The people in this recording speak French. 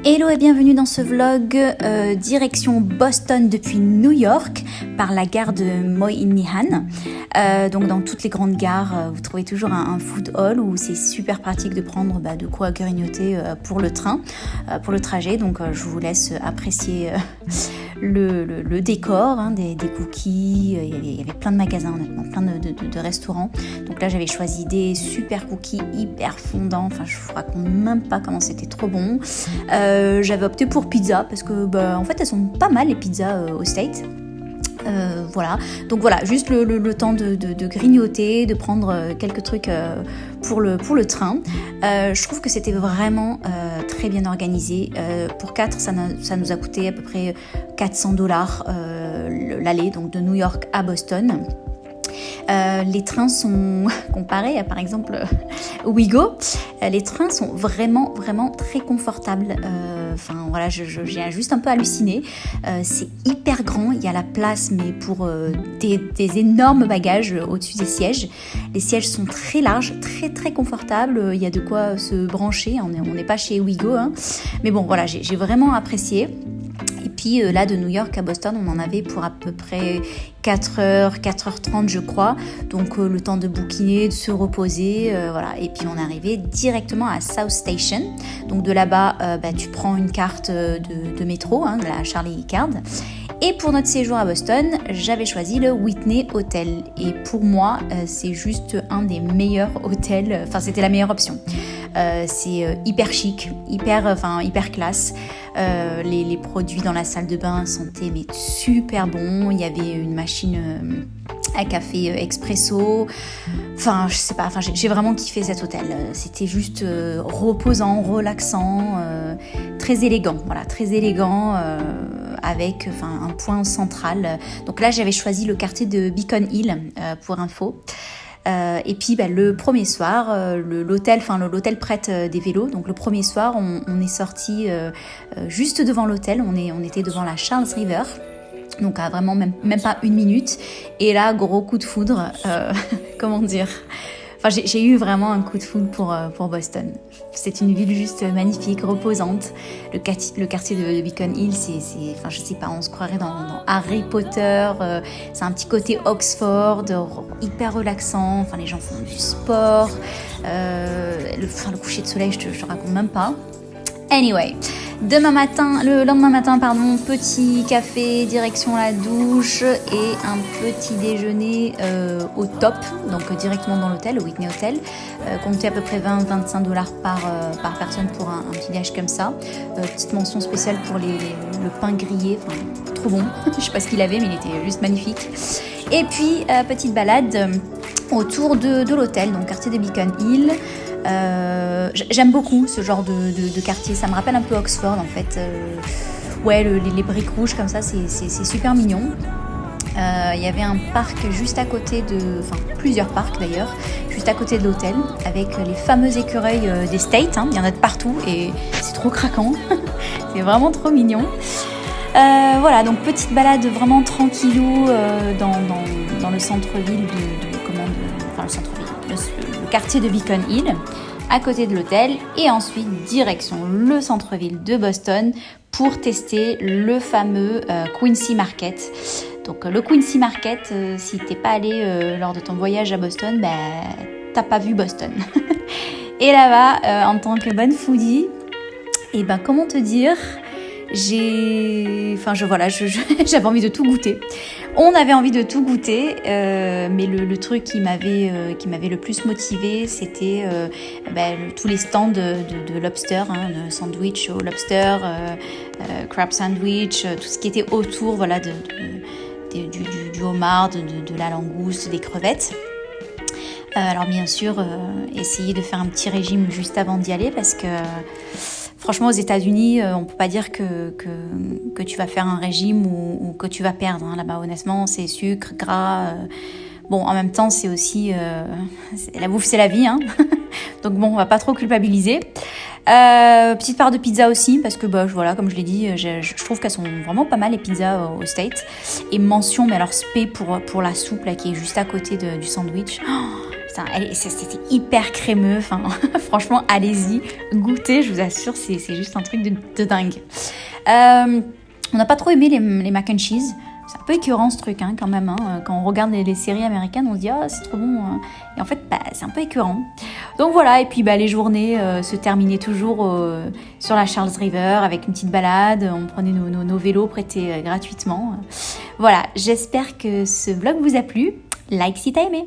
Hello et bienvenue dans ce vlog direction Boston depuis New York par la gare de Moynihan. Donc dans toutes les grandes gares, vous trouvez toujours un food hall où c'est super pratique de prendre de quoi grignoter pour le train, pour le trajet. Donc je vous laisse apprécier le décor, des cookies. Il y avait plein de magasins honnêtement, plein de restaurants. Donc là j'avais choisi des super cookies hyper fondants. Enfin je vous raconte même pas comment c'était trop bon. J'avais opté pour pizza parce que en fait elles sont pas mal les pizzas au States. Voilà, donc voilà, juste le temps de grignoter, de prendre quelques trucs pour le train. Je trouve que c'était vraiment très bien organisé. Pour 4, ça nous a coûté à peu près $400 l'aller, donc de New York à Boston. Les trains sont, comparés à par exemple Ouigo, les trains sont vraiment très confortables. Enfin voilà, j'ai juste un peu halluciné. C'est hyper grand, il y a la place mais pour des énormes bagages au-dessus des sièges. Les sièges sont très larges, très confortables. Il y a de quoi se brancher. On n'est pas chez Ouigo, mais bon voilà, j'ai vraiment apprécié. Et puis là, de New York à Boston, on en avait pour à peu près 4h, 4h30 je crois. Donc le temps de bouquiner, de se reposer, voilà. Et puis on est arrivé directement à South Station. Donc de là-bas, tu prends une carte de métro, la Charlie Card. Et pour notre séjour à Boston, j'avais choisi le Whitney Hotel. Et pour moi, c'est juste un des meilleurs hôtels, enfin c'était la meilleure option. C'est hyper chic, hyper classe. Les produits dans la salle de bain sentaient mais super bons. Il y avait une machine à café expresso. Enfin, je sais pas, j'ai vraiment kiffé cet hôtel. C'était juste reposant, relaxant, très élégant. Voilà, très élégant avec un point central. Donc là, j'avais choisi le quartier de Beacon Hill pour info. Et puis le premier soir, l'hôtel prête des vélos. Donc le premier soir, on est sorti juste devant l'hôtel. On était devant la Charles River. Donc à vraiment même pas 1 minute. Et là, gros coup de foudre. Comment dire ? Enfin, j'ai eu vraiment un coup de foudre pour Boston. C'est une ville juste magnifique, reposante. Le quartier de Beacon Hill, je sais pas, on se croirait dans Harry Potter. C'est un petit côté Oxford, hyper relaxant. Enfin, les gens font du sport. Le coucher de soleil, je te raconte même pas. Anyway, le lendemain matin, petit café, direction la douche et un petit déjeuner au top, donc directement dans l'hôtel, le Whitney Hotel, comptait à peu près $20-25 par personne pour un petit déj comme ça. Petite mention spéciale pour le pain grillé, trop bon, je sais pas ce qu'il avait mais il était juste magnifique. Et puis petite balade autour de l'hôtel, donc quartier de Beacon Hill. J'aime beaucoup ce genre de quartier, ça me rappelle un peu Oxford en fait. Les briques rouges comme ça, c'est super mignon. Il y avait un parc juste à côté plusieurs parcs d'ailleurs, juste à côté de l'hôtel, avec les fameux écureuils des States, il y en a de partout et c'est trop craquant, c'est vraiment trop mignon. Voilà, donc petite balade vraiment tranquillou dans le centre-ville le quartier de Beacon Hill, à côté de l'hôtel, et ensuite direction le centre-ville de Boston pour tester le fameux Quincy Market. Donc le Quincy Market, si t'es pas allé lors de ton voyage à Boston, t'as pas vu Boston. Et là-bas, en tant que bonne foodie, comment te dire, j'avais envie de tout goûter. On avait envie de tout goûter, mais le truc qui m'avait le plus motivé, c'était tous les stands de lobster, de sandwich au lobster, crab sandwich, tout ce qui était autour, du homard, de la langouste, des crevettes. Alors bien sûr, essayer de faire un petit régime juste avant d'y aller parce que franchement, aux États-Unis, on peut pas dire que tu vas faire un régime ou que tu vas perdre. Là-bas, honnêtement, c'est sucre, gras. En même temps, c'est aussi la bouffe, c'est la vie. Donc on va pas trop culpabiliser. Petite part de pizza aussi parce que comme je l'ai dit, je trouve qu'elles sont vraiment pas mal les pizzas aux States. Et mention, mais alors spé pour la soupe là qui est juste à côté du sandwich. C'était hyper crémeux. Enfin, franchement, allez-y, goûtez, je vous assure, c'est juste un truc de dingue. On n'a pas trop aimé les mac and cheese. C'est un peu écœurant ce truc quand même. Quand on regarde les séries américaines, on se dit « Ah, c'est trop bon ». Et en fait, c'est un peu écœurant. Donc voilà, et puis les journées se terminaient toujours sur la Charles River avec une petite balade. On prenait nos vélos prêtés gratuitement. Voilà, j'espère que ce vlog vous a plu. Like si t'as aimé.